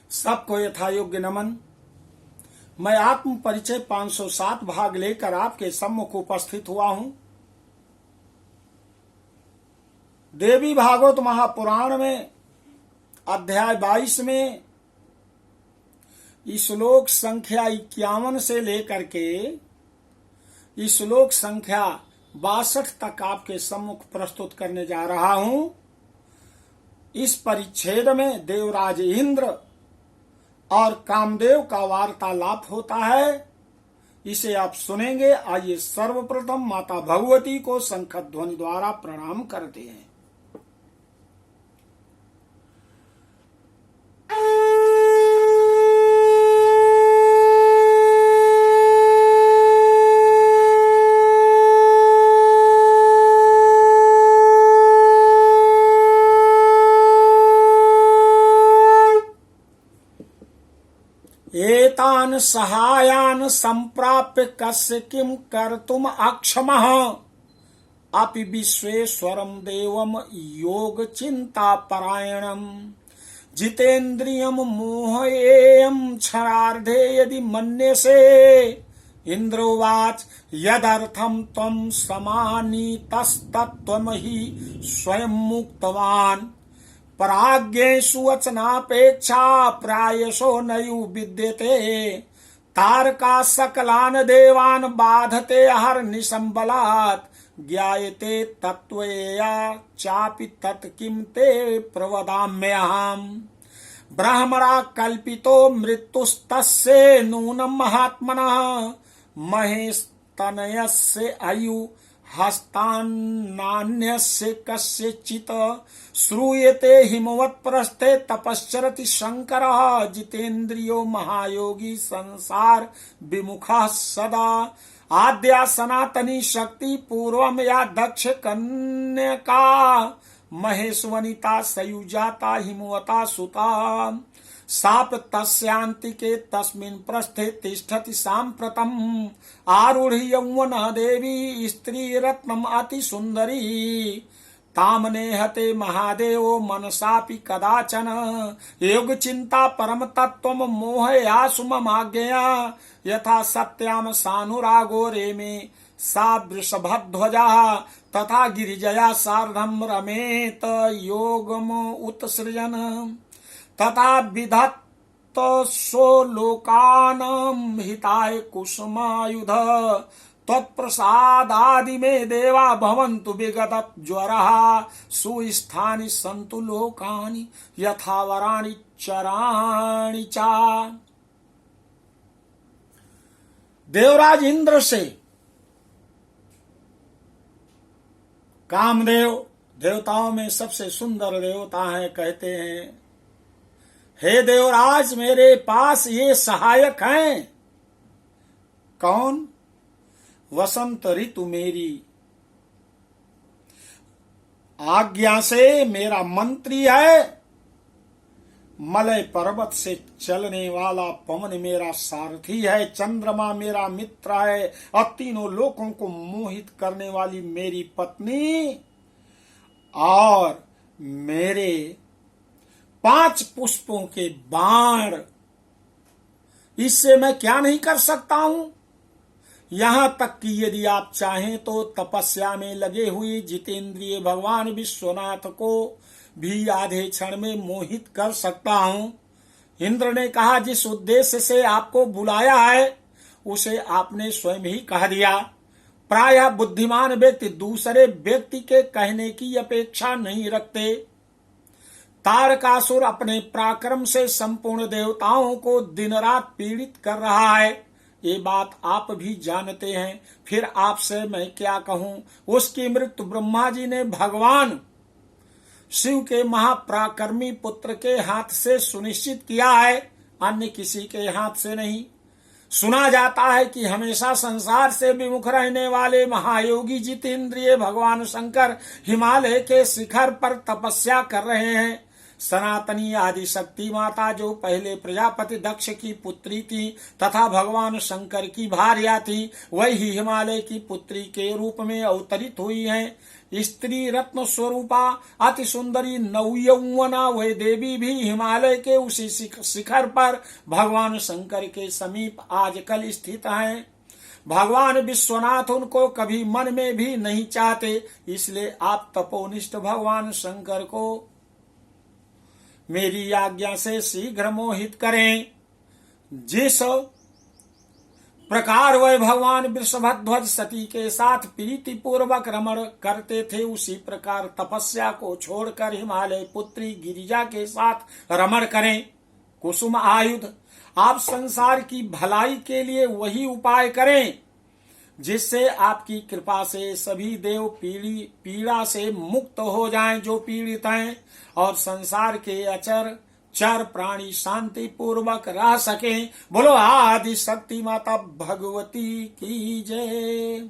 सबको यथायोग्य नमन। मैं आत्म परिचय 507 भाग लेकर आपके सम्मुख उपस्थित हुआ हूं। देवी भागवत महापुराण में अध्याय 22 में श्लोक संख्या 51 से लेकर के श्लोक संख्या 62 तक आपके सम्मुख प्रस्तुत करने जा रहा हूं। इस परिच्छेद में देवराज इंद्र और कामदेव का वार्तालाप होता है। इसे आप सुनेंगे। आइए सर्वप्रथम माता भगवती को शंख ध्वनि द्वारा प्रणाम करते हैं। एतान सहायान संप्राप्य कस्य किम कर्तुम अक्षमः अपि विश्वेश्वरम देवम योग चिंता परायणम जितेन्द्रियम मोहयेयम क्षरार्धे यदि मन्यसे। इंद्रोवाच यदर्थम त्वं समानीतस्तत्त्वमहि स्वयं मुक्तवान् पराज्ञेषु वचनापेक्षा प्रायशो नयु विद्यते। तारका सकलान देवान बाधते अहर्निशं बलात् ज्ञायते तत्त्वया चापि तत्किं ते प्रवदाम्यहम्। ब्रह्मणा कल्पितो मृत्युस्तस्य नूनं महात्मनः महेस्तनयस्य आयु हस्तान्नान्यस्य कस्यचित् श्रूयते हिमवत्प्रस्थे तपश्चरति शंकरः जितेन्द्रियो महायोगी संसार विमुखः सदा। आद्या सनातनी शक्ति पूर्वम या दक्ष कन्यका महेशवनिता सयुजाता हिमवता सुता। साप तस्यांतिके तस्मिन् प्रस्थे तिष्ठति साम्प्रतम् आरूढ़ यौवना देवी स्त्री रत्नम अति सुंदरी। तामनेहते महादेवो मनसापि कदाचन योग चिंता परम तत्त्वम मोहया सुममाज्ञया यथा सत्याम सानुरागो रेमे सा वृषभध्वजा तथा गिरिजया सार्धम रमेत योगम उत्सृजन तथा विधत्त सो लोकानां हिताय कुसुमायुध तत्प्रसादादि में देवा भवन्तु विगत ज्वरः सुस्थानि सन्तु लोकानि यथा वराणि चराणि चा। देवराज इंद्र से कामदेव देवताओं में सबसे सुंदर देवता है, कहते हैं हे देवराज मेरे पास ये सहायक हैं। कौन? वसंत ऋतु मेरी आज्ञा से मेरा मंत्री है। मलय पर्वत से चलने वाला पवन मेरा सारथी है। चंद्रमा मेरा मित्र है और तीनों लोकों को मोहित करने वाली मेरी पत्नी और मेरे 5 पुष्पों के बाण। इससे मैं क्या नहीं कर सकता हूं। यहां तक कि यदि आप चाहें तो तपस्या में लगे हुए जितेंद्रिय भगवान विश्वनाथ को भी आधे क्षण में मोहित कर सकता हूं। इंद्र ने कहा, जिस उद्देश्य से आपको बुलाया है उसे आपने स्वयं ही कह दिया। प्रायः बुद्धिमान व्यक्ति दूसरे व्यक्ति के कहने की अपेक्षा नहीं रखते। तारकासुर अपने पराक्रम से संपूर्ण देवताओं को दिन रात पीड़ित कर रहा है। ये बात आप भी जानते हैं, फिर आपसे मैं क्या कहूं। उसकी मृत्यु ब्रह्मा जी ने भगवान शिव के महापराक्रमी पुत्र के हाथ से सुनिश्चित किया है, अन्य किसी के हाथ से नहीं। सुना जाता है कि हमेशा संसार से विमुख रहने वाले महायोगी जितेंद्रिय भगवान शंकर हिमालय के शिखर पर तपस्या कर रहे हैं। सनातनी आदि शक्ति माता जो पहले प्रजापति दक्ष की पुत्री थी तथा भगवान शंकर की भार्या थी, वही हिमालय की पुत्री के रूप में अवतरित हुई हैं। स्त्री रत्न स्वरूपा अति सुंदरी नवयौवना वह देवी भी हिमालय के उसी शिखर पर भगवान शंकर के समीप आजकल स्थित हैं। भगवान विश्वनाथ उनको कभी मन में भी नहीं चाहते, इसलिए आप तपोनिष्ठ भगवान शंकर को मेरी आज्ञा से शीघ्र मोहित करें। जिस प्रकार वह भगवान वृषभध्वज सती के साथ प्रीति पूर्वक रमण करते थे, उसी प्रकार तपस्या को छोड़कर हिमालय पुत्री गिरिजा के साथ रमण करें। कुसुम आयुध, आप संसार की भलाई के लिए वही उपाय करें जिससे आपकी कृपा से सभी देव पीड़ा से मुक्त हो जाएं जो पीड़ित हैं, और संसार के अचर चर प्राणी शांति पूर्वक रह सकें। बोलो आदि शक्ति माता भगवती की जय।